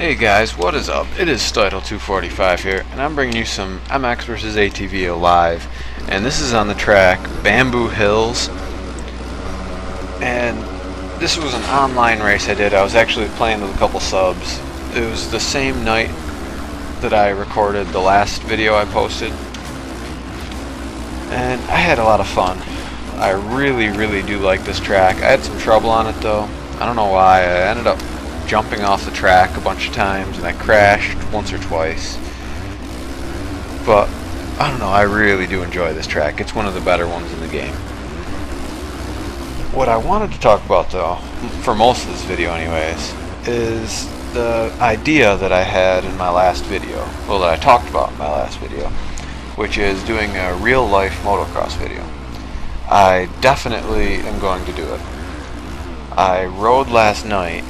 Hey guys, what is up? It is Stoidle245 here, and I'm bringing you some MX vs ATV Alive, and this is on the track Bamboo Hills. And this was an online race I did. I was actually playing with a couple subs. It was the same night that I recorded the last video I posted, and I had a lot of fun. I really do like this track. I had some trouble on it though. I don't know why. I ended up jumping off the track a bunch of times, and I crashed once or twice. But I don't know, I really do enjoy this track. It's one of the better ones in the game. What I wanted to talk about though, for most of this video anyways, is the idea that I had in my last video, well, that I talked about in my last video, which is doing a real life motocross video. I definitely am going to do it. I rode last night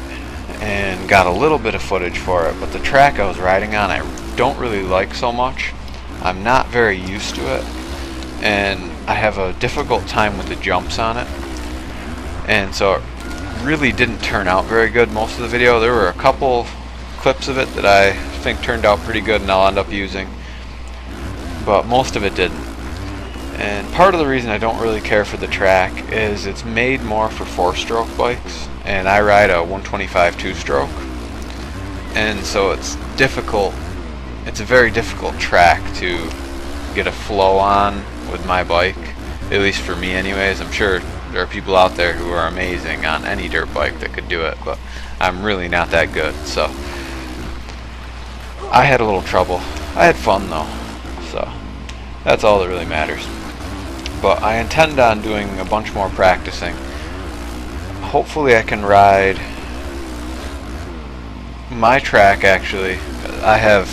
and got a little bit of footage for it, but the track I was riding on I don't really like so much. I'm not very used to it, and I have a difficult time with the jumps on it, and so it really didn't turn out very good most of the video. There were a couple clips of it that I think turned out pretty good and I'll end up using, but most of it didn't. And part of the reason I don't really care for the track is it's made more for 4-stroke bikes, and I ride a 125 2-stroke, and so it's difficult. It's a very difficult track to get a flow on with my bike, at least for me anyways. I'm sure there are people out there who are amazing on any dirt bike that could do it, but I'm really not that good, so I had a little trouble. I had fun though, so that's all that really matters. But I intend on doing a bunch more practicing. Hopefully I can ride my track. Actually, I have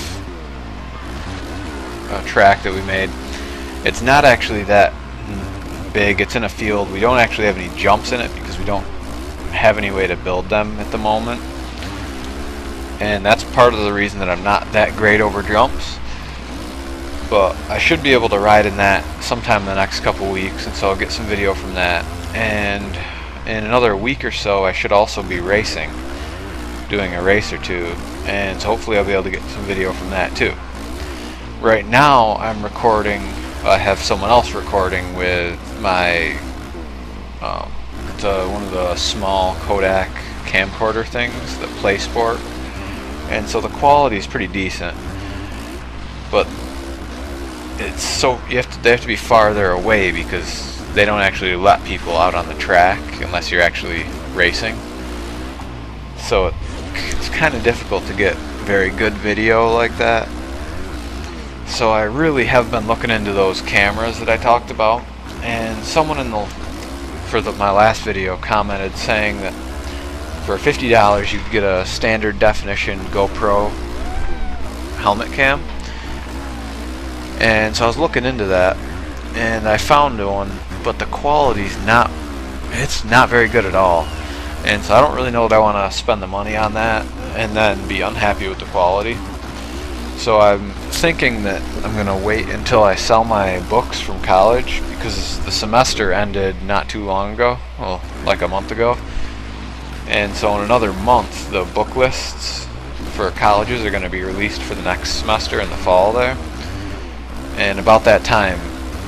a track that we made. It's not actually that big. It's in a field. We don't actually have any jumps in it because we don't have any way to build them at the moment, and that's part of the reason that I'm not that great over jumps. But I should be able to ride in that sometime in the next couple weeks, and so I'll get some video from that. And in another week or so I should also be racing, doing a race or two, and so hopefully I'll be able to get some video from that too. Right now I'm recording, I have someone else recording with my it's one of the small Kodak camcorder things, the Play Sport, and so the quality is pretty decent, but it's so they have to be farther away because they don't actually let people out on the track unless you're actually racing. So it's kind of difficult to get very good video like that. So I really have been looking into those cameras that I talked about, and someone in my last video commented saying that for $50 you could get a standard definition GoPro helmet cam. And so I was looking into that, and I found one, but the quality's not very good at all. And so I don't really know that I want to spend the money on that and then be unhappy with the quality. So I'm thinking that I'm going to wait until I sell my books from college, because the semester ended not too long ago, well, like a month ago. And so in another month the book lists for colleges are going to be released for the next semester in the fall there. And about that time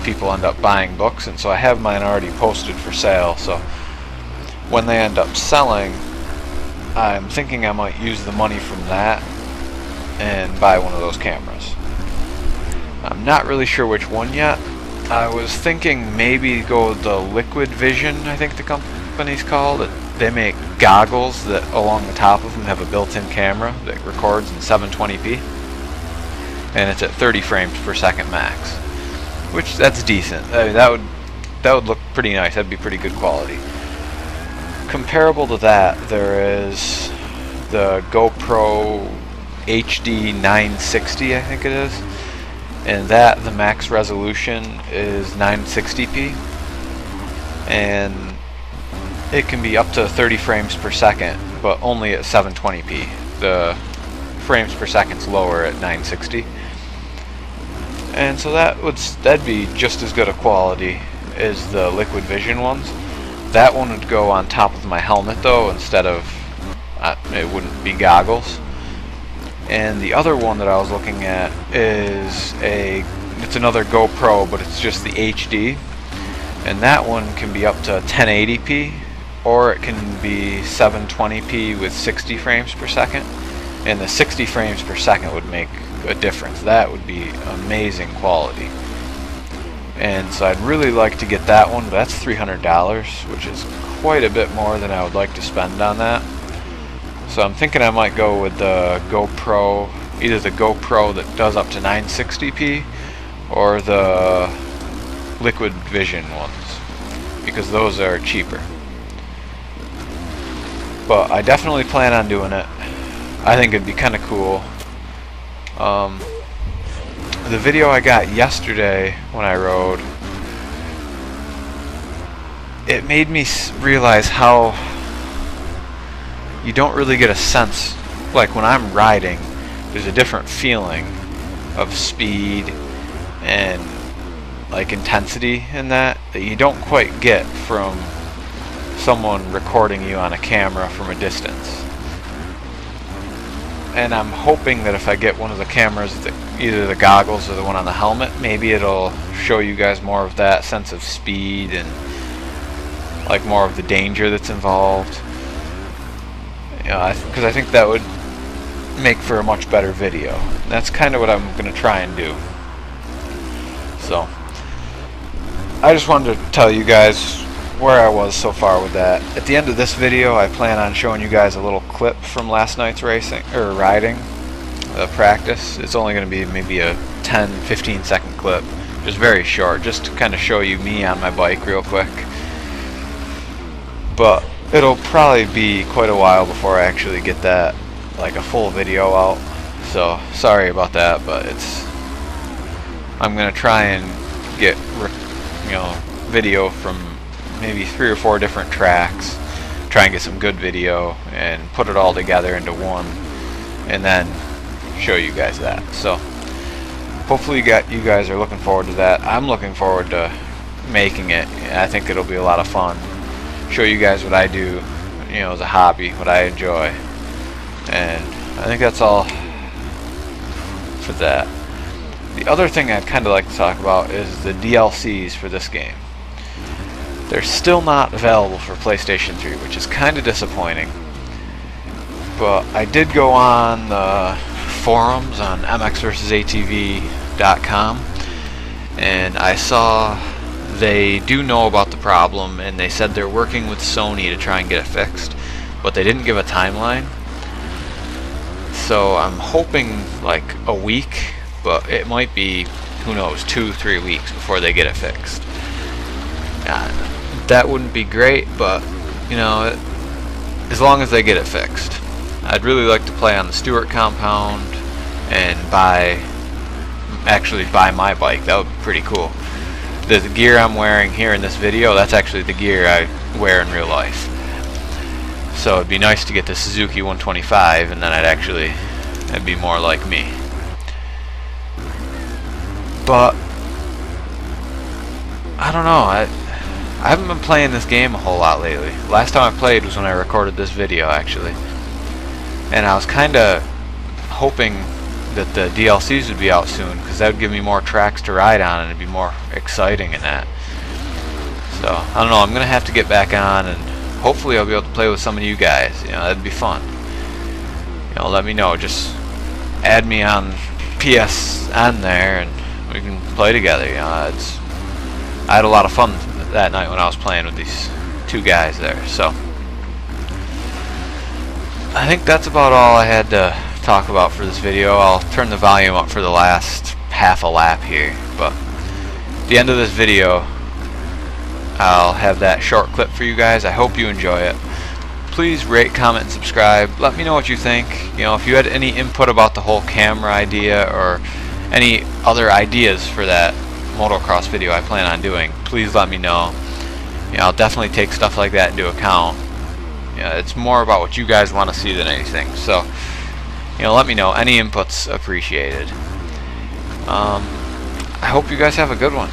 people end up buying books, and so I have mine already posted for sale. So when they end up selling, I'm thinking I might use the money from that and buy one of those cameras. I'm not really sure which one yet. I was thinking maybe go with the Liquid Vision, I think the company's called. They make goggles that along the top of them have a built-in camera that records in 720p. And it's at 30 frames per second max, which that's decent. I mean, that would look pretty nice. That'd be pretty good quality. Comparable to that, there is the GoPro HD 960, I think it is, and that the max resolution is 960p, and it can be up to 30 frames per second, but only at 720p. The frames per second's lower at 960. And so that'd be just as good a quality as the Liquid Vision ones. That one would go on top of my helmet though, instead of it wouldn't be goggles. And the other one that I was looking at is it's another GoPro, but it's just the HD, and that one can be up to 1080p, or it can be 720p with 60 frames per second. And the 60 frames per second would make a difference. That would be amazing quality. And so I'd really like to get that one, but that's $300, which is quite a bit more than I would like to spend on that. So I'm thinking I might go with the GoPro, either the GoPro that does up to 960p or the Liquid Vision ones, because those are cheaper. But I definitely plan on doing it. I think it'd be kind of cool. The video I got yesterday when I rode, it made me realize how you don't really get a sense, like when I'm riding, there's a different feeling of speed and like intensity in that you don't quite get from someone recording you on a camera from a distance. And I'm hoping that if I get one of the cameras, either the goggles or the one on the helmet, maybe it'll show you guys more of that sense of speed and like more of the danger that's involved. You know, because I think that would make for a much better video. And that's kind of what I'm going to try and do. So I just wanted to tell you guys where I was so far with that. At the end of this video, I plan on showing you guys a little clip from last night's riding practice. It's only going to be maybe a 10-15 second clip, just very short, just to kind of show you me on my bike real quick. But it'll probably be quite a while before I actually get that, like a full video out. So sorry about that, but I'm going to try and get video from maybe 3 or 4 different tracks, try and get some good video and put it all together into one, and then show you guys that. So hopefully you guys are looking forward to that. I'm looking forward to making it. I think it'll be a lot of fun. Show you guys what I do, as a hobby, what I enjoy. And I think that's all for that. The other thing I'd kind of like to talk about is the DLCs for this game. They're still not available for PlayStation 3, which is kind of disappointing. But I did go on the forums on mxvsatv.com, and I saw they do know about the problem, and they said they're working with Sony to try and get it fixed, but they didn't give a timeline. So I'm hoping like a week, but it might be, who knows, 2-3 weeks before they get it fixed. That wouldn't be great, but as long as they get it fixed. I'd really like to play on the Stewart compound and actually buy my bike. That would be pretty cool. The gear I'm wearing here in this video, that's actually the gear I wear in real life. So it'd be nice to get the Suzuki 125, and then it'd be more like me. But I don't know, I haven't been playing this game a whole lot lately. Last time I played was when I recorded this video, actually. And I was kind of hoping that the DLCs would be out soon, because that would give me more tracks to ride on and it'd be more exciting in that. So I don't know, I'm gonna have to get back on, and hopefully I'll be able to play with some of you guys. That'd be fun. Let me know, just add me on PSN there and we can play together. I had a lot of fun that night when I was playing with these 2 guys there. So I think that's about all I had to talk about for this video. I'll turn the volume up for the last half a lap here, but at the end of this video I'll have that short clip for you guys. I hope you enjoy it. Please rate, comment, and subscribe. Let me know what you think. If you had any input about the whole camera idea or any other ideas for that motocross video I plan on doing, please let me know. I'll definitely take stuff like that into account. It's more about what you guys want to see than anything. So let me know. Any input's appreciated. I hope you guys have a good one.